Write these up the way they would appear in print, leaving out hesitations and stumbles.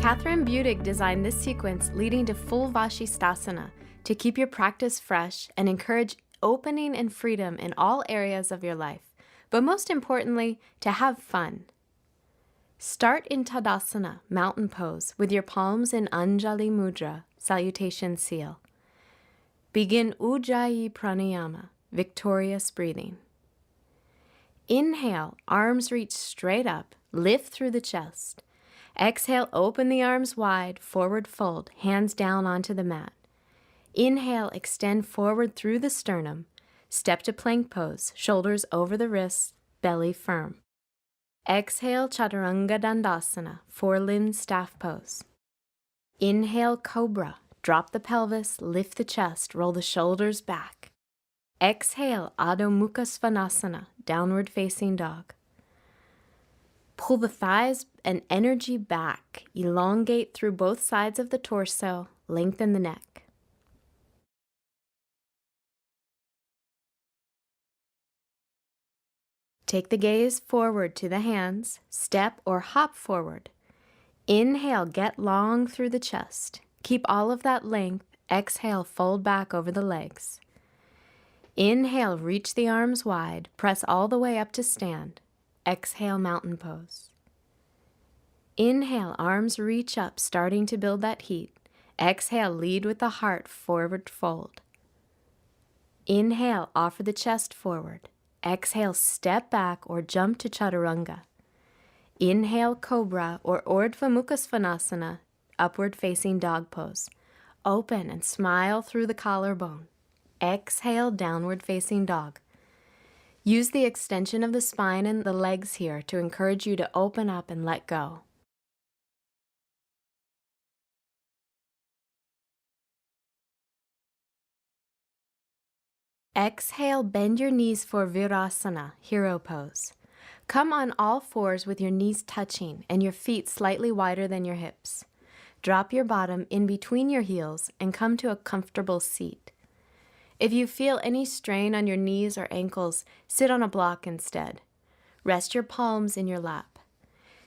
Catherine Budig designed this sequence leading to full Vashisthasana to keep your practice fresh and encourage opening and freedom in all areas of your life, but most importantly, to have fun. Start in Tadasana, mountain pose, with your palms in Anjali Mudra, salutation seal. Begin Ujjayi Pranayama, victorious breathing. Inhale, arms reach straight up, lift through the chest. Exhale, open the arms wide, forward fold, hands down onto the mat. Inhale, extend forward through the sternum. Step to plank pose, shoulders over the wrists, belly firm. Exhale, Chaturanga Dandasana, four-limbed staff pose. Inhale, Cobra. Drop the pelvis, lift the chest, roll the shoulders back. Exhale, Adho Mukha Svanasana, downward facing dog. Pull the thighs and energy back. Elongate through both sides of the torso, lengthen the neck. Take the gaze forward to the hands, step or hop forward. Inhale, get long through the chest. Keep all of that length. Exhale, fold back over the legs. Inhale, reach the arms wide. Press all the way up to stand. Exhale, mountain pose. Inhale, arms reach up, starting to build that heat. Exhale, lead with the heart, forward fold. Inhale, offer the chest forward. Exhale, step back or jump to Chaturanga. Inhale, Cobra or Urdhva Mukha Svanasana, upward facing dog pose. Open and smile through the collarbone. Exhale, downward facing dog. Use the extension of the spine and the legs here to encourage you to open up and let go. Exhale, bend your knees for Virasana, hero pose. Come on all fours with your knees touching and your feet slightly wider than your hips. Drop your bottom in between your heels and come to a comfortable seat. If you feel any strain on your knees or ankles, sit on a block instead. Rest your palms in your lap.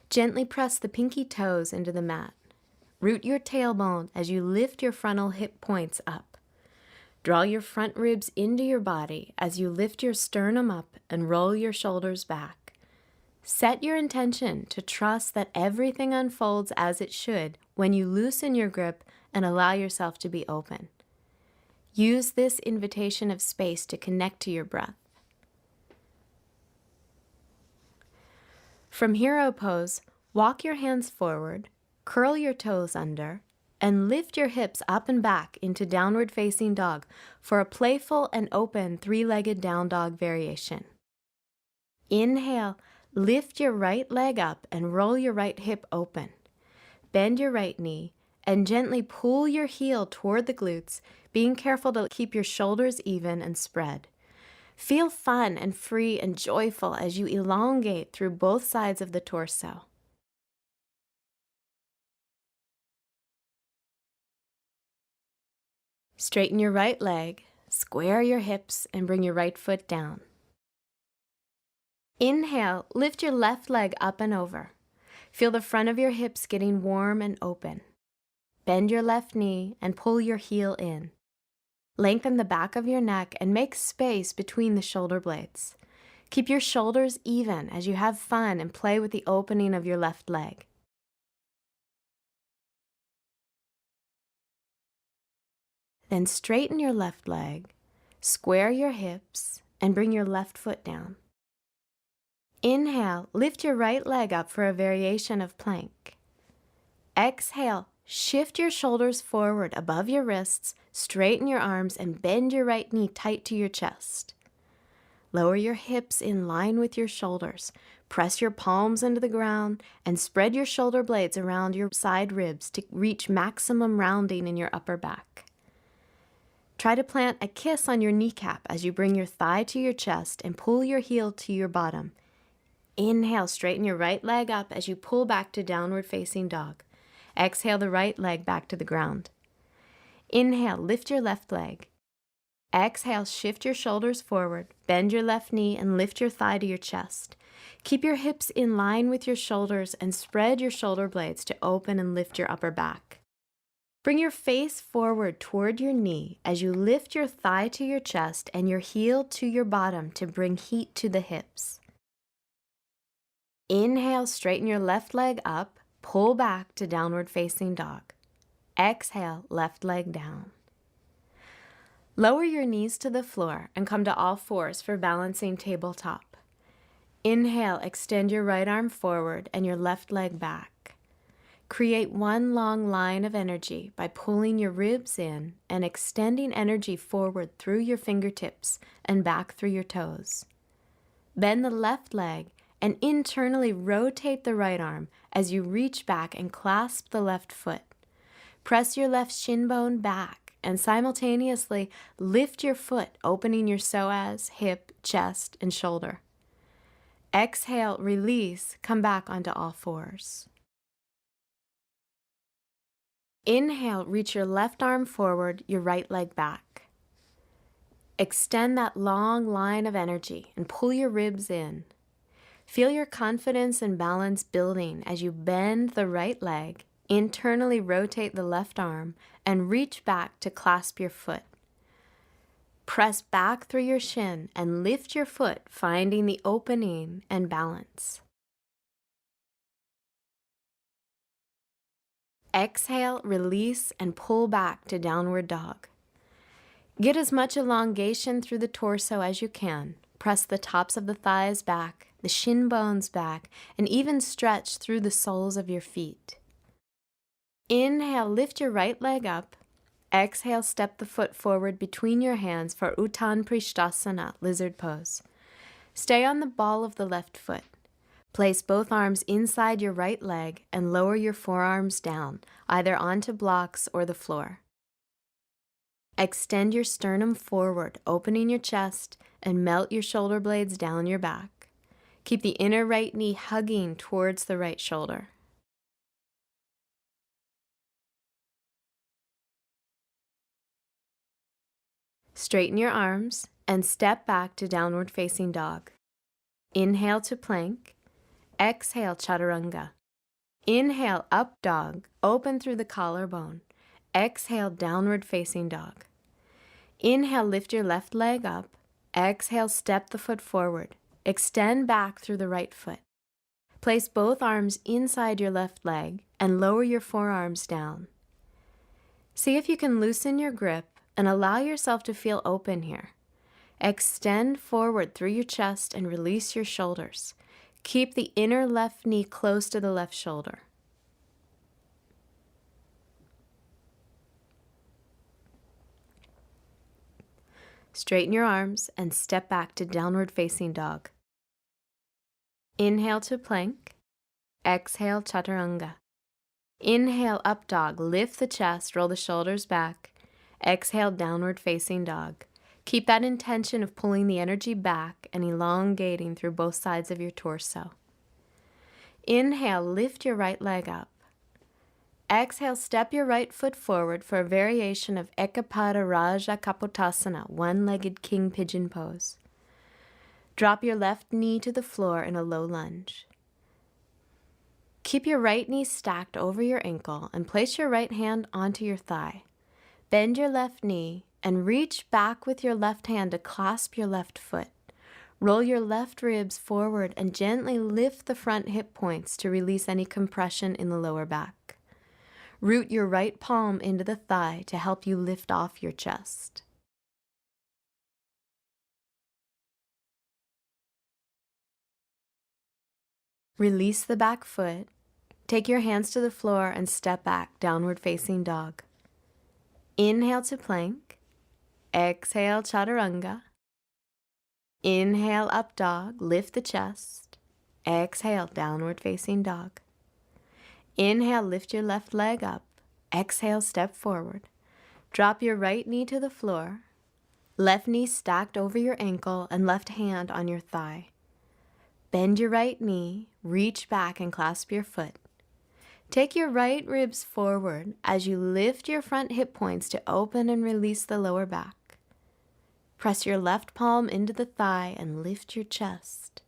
Gently press the pinky toes into the mat. Root your tailbone as you lift your frontal hip points up. Draw your front ribs into your body as you lift your sternum up and roll your shoulders back. Set your intention to trust that everything unfolds as it should when you loosen your grip and allow yourself to be open. Use this invitation of space to connect to your breath. From hero pose, walk your hands forward, curl your toes under, and lift your hips up and back into downward facing dog for a playful and open three-legged down dog variation. Inhale, lift your right leg up and roll your right hip open. Bend your right knee and gently pull your heel toward the glutes, being careful to keep your shoulders even and spread. Feel fun and free and joyful as you elongate through both sides of the torso. Straighten your right leg, square your hips, and bring your right foot down. Inhale, lift your left leg up and over. Feel the front of your hips getting warm and open. Bend your left knee and pull your heel in. Lengthen the back of your neck and make space between the shoulder blades. Keep your shoulders even as you have fun and play with the opening of your left leg. Then straighten your left leg, square your hips, and bring your left foot down. Inhale, lift your right leg up for a variation of plank. Exhale, shift your shoulders forward above your wrists, straighten your arms, and bend your right knee tight to your chest. Lower your hips in line with your shoulders. Press your palms into the ground and spread your shoulder blades around your side ribs to reach maximum rounding in your upper back. Try to plant a kiss on your kneecap as you bring your thigh to your chest and pull your heel to your bottom. Inhale, straighten your right leg up as you pull back to downward facing dog. Exhale the right leg back to the ground. Inhale, lift your left leg. Exhale, shift your shoulders forward, bend your left knee and lift your thigh to your chest. Keep your hips in line with your shoulders and spread your shoulder blades to open and lift your upper back. Bring your face forward toward your knee as you lift your thigh to your chest and your heel to your bottom to bring heat to the hips. Inhale, straighten your left leg up, pull back to downward facing dog. Exhale, left leg down. Lower your knees to the floor and come to all fours for balancing tabletop. Inhale, extend your right arm forward and your left leg back. Create one long line of energy by pulling your ribs in and extending energy forward through your fingertips and back through your toes. Bend the left leg and internally rotate the right arm as you reach back and clasp the left foot. Press your left shin bone back and simultaneously lift your foot, opening your psoas, hip, chest, and shoulder. Exhale, release, come back onto all fours. Inhale, reach your left arm forward, your right leg back. Extend that long line of energy and pull your ribs in. Feel your confidence and balance building as you bend the right leg, internally rotate the left arm, and reach back to clasp your foot. Press back through your shin and lift your foot, finding the opening and balance. Exhale, release, and pull back to downward dog. Get as much elongation through the torso as you can. Press the tops of the thighs back, the shin bones back, and even stretch through the soles of your feet. Inhale, lift your right leg up. Exhale, step the foot forward between your hands for Uttanapishtasana, lizard pose. Stay on the ball of the left foot. Place both arms inside your right leg and lower your forearms down, either onto blocks or the floor. Extend your sternum forward, opening your chest, and melt your shoulder blades down your back. Keep the inner right knee hugging towards the right shoulder. Straighten your arms and step back to downward facing dog. Inhale to plank. Exhale, chaturanga. Inhale, up dog, open through the collarbone. Exhale, downward facing dog. Inhale, lift your left leg up. Exhale, step the foot forward. Extend back through the right foot. Place both arms inside your left leg and lower your forearms down. See if you can loosen your grip and allow yourself to feel open here. Extend forward through your chest and release your shoulders. Keep the inner left knee close to the left shoulder. Straighten your arms and step back to downward facing dog. Inhale to plank. Exhale, chaturanga. Inhale, up dog. Lift the chest, roll the shoulders back. Exhale, downward facing dog. Keep that intention of pulling the energy back and elongating through both sides of your torso. Inhale, lift your right leg up. Exhale, step your right foot forward for a variation of Ekapada Raja Kapotasana, one-legged king pigeon pose. Drop your left knee to the floor in a low lunge. Keep your right knee stacked over your ankle and place your right hand onto your thigh. Bend your left knee and reach back with your left hand to clasp your left foot. Roll your left ribs forward and gently lift the front hip points to release any compression in the lower back. Root your right palm into the thigh to help you lift off your chest. Release the back foot. Take your hands to the floor and step back, downward facing dog. Inhale to plank. Exhale, chaturanga. Inhale, up dog, lift the chest. Exhale, downward facing dog. Inhale, lift your left leg up. Exhale, step forward. Drop your right knee to the floor. Left knee stacked over your ankle and left hand on your thigh. Bend your right knee, reach back and clasp your foot. Take your right ribs forward as you lift your front hip points to open and release the lower back. Press your left palm into the thigh and lift your chest.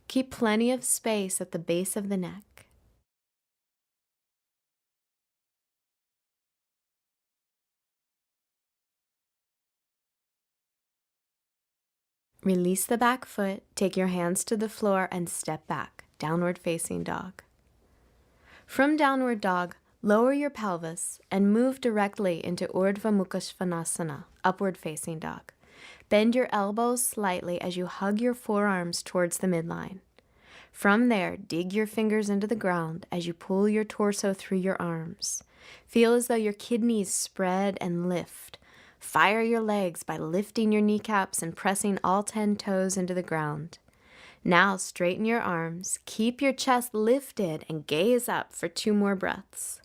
Keep plenty of space at the base of the neck. Release the back foot, take your hands to the floor and step back, downward facing dog. From downward dog, lower your pelvis and move directly into Urdhva Mukha Svanasana, upward facing dog. Bend your elbows slightly as you hug your forearms towards the midline. From there, dig your fingers into the ground as you pull your torso through your arms. Feel as though your kidneys spread and lift. Fire your legs by lifting your kneecaps and pressing all 10 toes into the ground. Now straighten your arms, keep your chest lifted, and gaze up for 2 more breaths.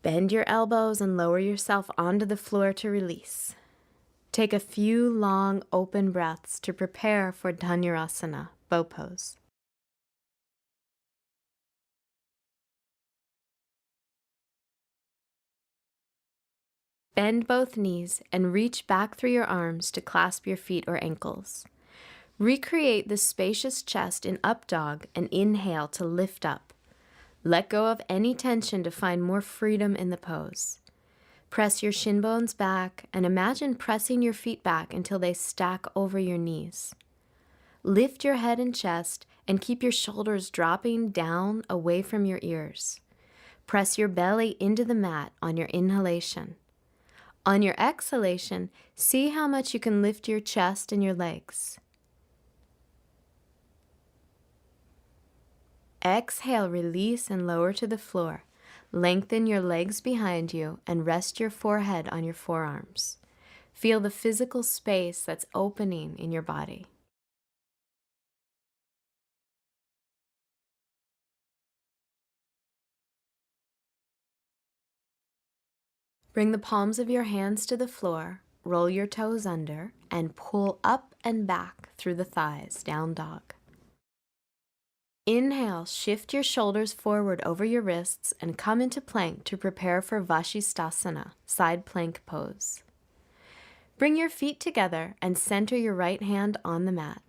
Bend your elbows and lower yourself onto the floor to release. Take a few long open breaths to prepare for Dhanurasana, bow pose. Bend both knees and reach back through your arms to clasp your feet or ankles. Recreate the spacious chest in up dog and inhale to lift up. Let go of any tension to find more freedom in the pose. Press your shin bones back and imagine pressing your feet back until they stack over your knees. Lift your head and chest and keep your shoulders dropping down away from your ears. Press your belly into the mat on your inhalation. On your exhalation, see how much you can lift your chest and your legs. Exhale, release and lower to the floor. Lengthen your legs behind you and rest your forehead on your forearms. Feel the physical space that's opening in your body. Bring the palms of your hands to the floor, roll your toes under, and pull up and back through the thighs, down dog. Inhale, shift your shoulders forward over your wrists and come into plank to prepare for Vashisthasana, side plank pose. Bring your feet together and center your right hand on the mat.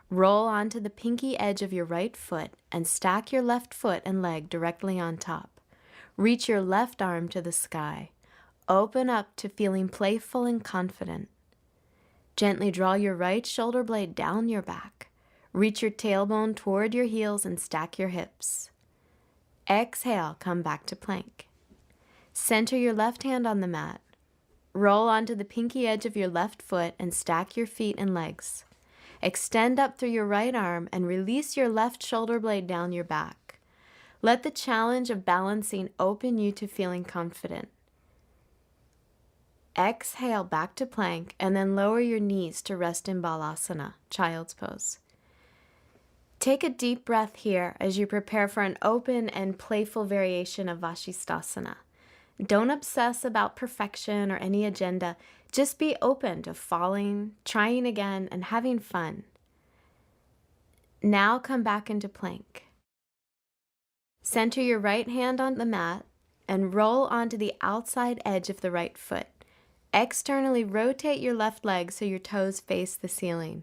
Roll onto the pinky edge of your right foot and stack your left foot and leg directly on top. Reach your left arm to the sky. Open up to feeling playful and confident. Gently draw your right shoulder blade down your back. Reach your tailbone toward your heels and stack your hips. Exhale, come back to plank. Center your left hand on the mat. Roll onto the pinky edge of your left foot and stack your feet and legs. Extend up through your right arm and release your left shoulder blade down your back. Let the challenge of balancing open you to feeling confident. Exhale back to plank and then lower your knees to rest in Balasana, child's pose. Take a deep breath here as you prepare for an open and playful variation of Vashisthasana. Don't obsess about perfection or any agenda. Just be open to falling, trying again, and having fun. Now come back into plank. Center your right hand on the mat and roll onto the outside edge of the right foot. Externally rotate your left leg so your toes face the ceiling.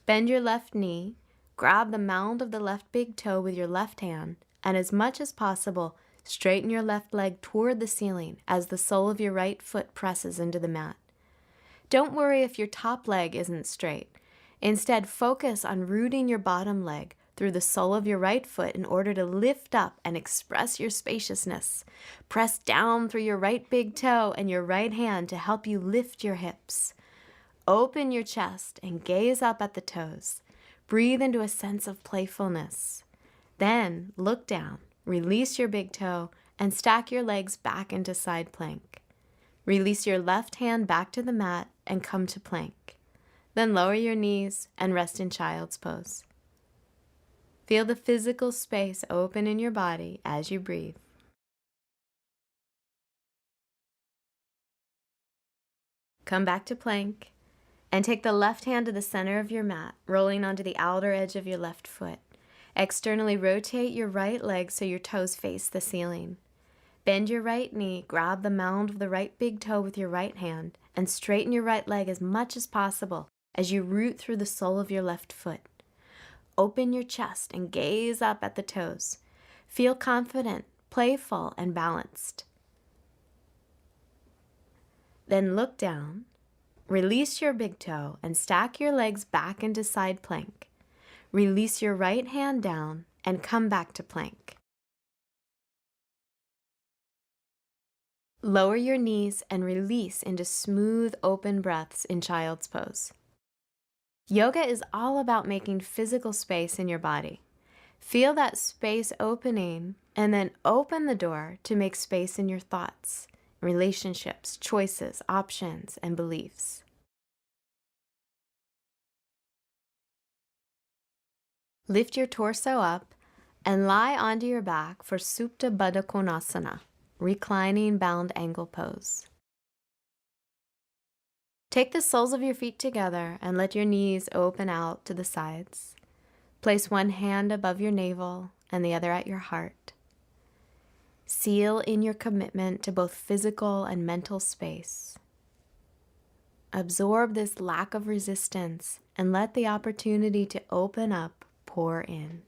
Bend your left knee, grab the mound of the left big toe with your left hand, and as much as possible, straighten your left leg toward the ceiling as the sole of your right foot presses into the mat. Don't worry if your top leg isn't straight. Instead, focus on rooting your bottom leg through the sole of your right foot in order to lift up and express your spaciousness. Press down through your right big toe and your right hand to help you lift your hips. Open your chest and gaze up at the toes. Breathe into a sense of playfulness. Then look down, release your big toe, and stack your legs back into side plank. Release your left hand back to the mat and come to plank. Then lower your knees and rest in child's pose. Feel the physical space open in your body as you breathe. Come back to plank and take the left hand to the center of your mat, rolling onto the outer edge of your left foot. Externally rotate your right leg so your toes face the ceiling. Bend your right knee, grab the mound of the right big toe with your right hand, and straighten your right leg as much as possible. as you root through the sole of your left foot. Open your chest and gaze up at the toes. Feel confident, playful, and balanced. Then look down, release your big toe, and stack your legs back into side plank. Release your right hand down and come back to plank. Lower your knees and release into smooth, open breaths in child's pose. Yoga is all about making physical space in your body. Feel that space opening and then open the door to make space in your thoughts, relationships, choices, options, and beliefs. Lift your torso up and lie onto your back for Supta Baddha Konasana, reclining bound angle pose. Take the soles of your feet together and let your knees open out to the sides. Place one hand above your navel and the other at your heart. Seal in your commitment to both physical and mental space. Absorb this lack of resistance and let the opportunity to open up pour in.